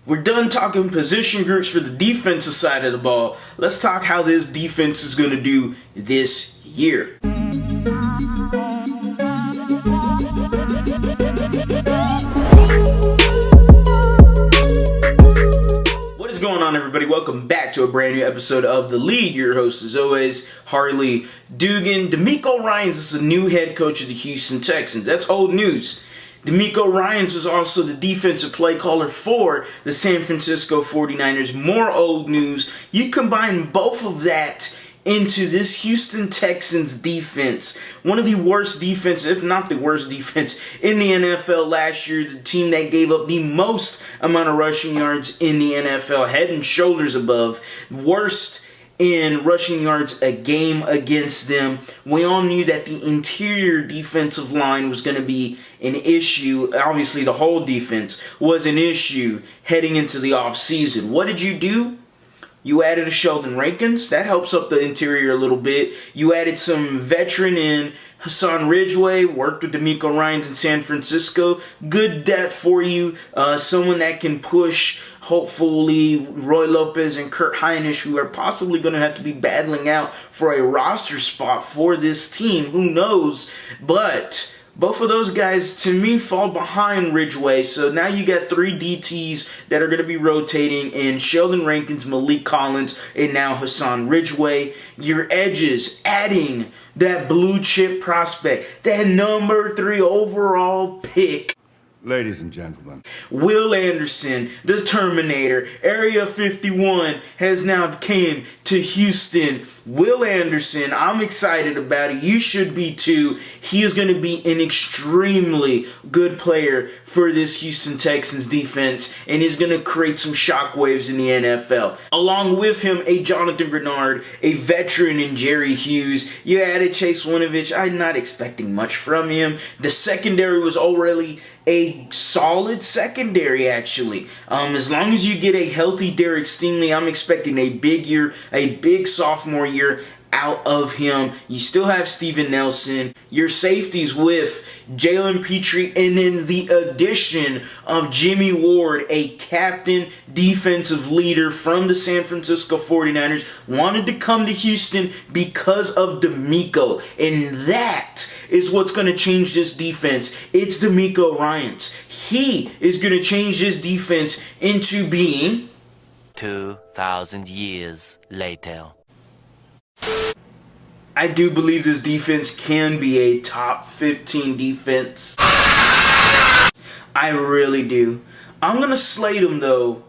We're done talking position groups for the defensive side of the ball. Let's talk how this defense is going to do this year. What is going on, everybody? Welcome back to a brand new episode of The Lead. Your host, as always, Harley Dugan. DeMeco Ryans is the new head coach of the Houston Texans. That's old news. DeMeco Ryans was also the defensive play caller for the San Francisco 49ers. More old news. You combine both of that into this Houston Texans defense. One of the worst defense, if not the worst defense, in the NFL last year. The team that gave up the most amount of rushing yards in the NFL. Head and shoulders above. Worst in rushing yards a game against them. We all knew that the interior defensive line was going to be an issue. Obviously, the whole defense was an issue heading into the offseason. What did you do? You added a Sheldon Rankins. That helps up the interior a little bit. You added some veteran in Htown Ridgeway, worked with DeMeco Ryans in San Francisco. Good depth for you. Someone that can push, hopefully, Roy Lopez and Kurt Hinish, who are possibly going to have to be battling out for a roster spot for this team. Who knows? But both of those guys, to me, fall behind Ridgeway. So now you got three DTs that are going to be rotating in Sheldon Rankins, Malik Collins, and now Htown Ridgeway. Your edges, adding that blue chip prospect, that number 3 overall pick. Ladies and gentlemen, Will Anderson, the Terminator, Area 51, has now came to Houston. Will Anderson, I'm excited about it. You should be too. He is going to be an extremely good player for this Houston Texans defense, and he's going to create some shockwaves in the NFL. Along with him, a Jonathan Grenard, a veteran in Jerry Hughes. You added Chase Winovich. I'm not expecting much from him. The secondary was already a solid secondary, actually. As long as you get a healthy Derek Stingley, I'm expecting a big year, a big sophomore year out of him. You still have Steven Nelson. Your safeties with Jalen Petrie, and then the addition of Jimmy Ward, a captain defensive leader from the San Francisco 49ers, wanted to come to Houston because of DeMeco. And that is what's going to change this defense. It's DeMeco Ryans. He is going to change this defense into being 2,000 years later. I do believe this defense can be a top 15 defense. I really do. I'm going to slate them, though,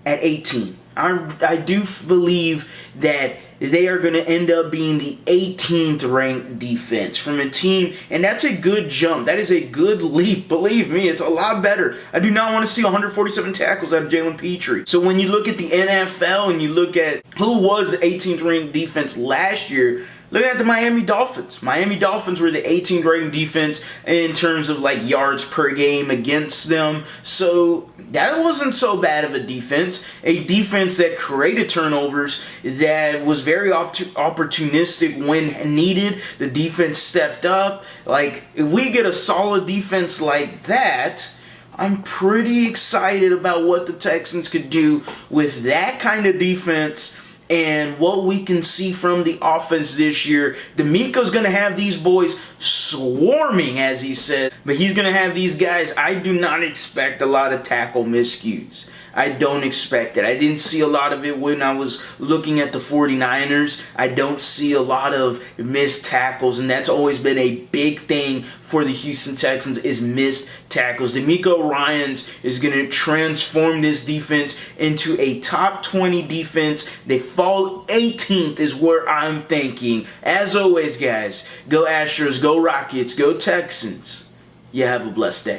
at 18. I do believe that they are going to end up being the 18th ranked defense from a team, and that's a good jump. That is a good leap. Believe me, it's a lot better. I do not want to see 147 tackles out of Jalen Petrie. So when you look at the NFL and you look at who was the 18th ranked defense last year, look at the Miami Dolphins. Miami Dolphins were the 18th ranked defense in terms of like yards per game against them. So that wasn't so bad of a defense. A defense that created turnovers, that was very opportunistic when needed. The defense stepped up. Like, if we get a solid defense like that, I'm pretty excited about what the Texans could do with that kind of defense and what we can see from the offense this year. DeMeco's going to have these boys swarming, as he said. But he's going to have these guys. I do not expect a lot of tackle miscues. I don't expect it. I didn't see a lot of it when I was looking at the 49ers. I don't see a lot of missed tackles, and that's always been a big thing for the Houston Texans, is missed tackles. DeMeco Ryans is going to transform this defense into a top 20 defense. They fall 18th is where I'm thinking. As always, guys, go Astros, go Rockets, go Texans. You have a blessed day.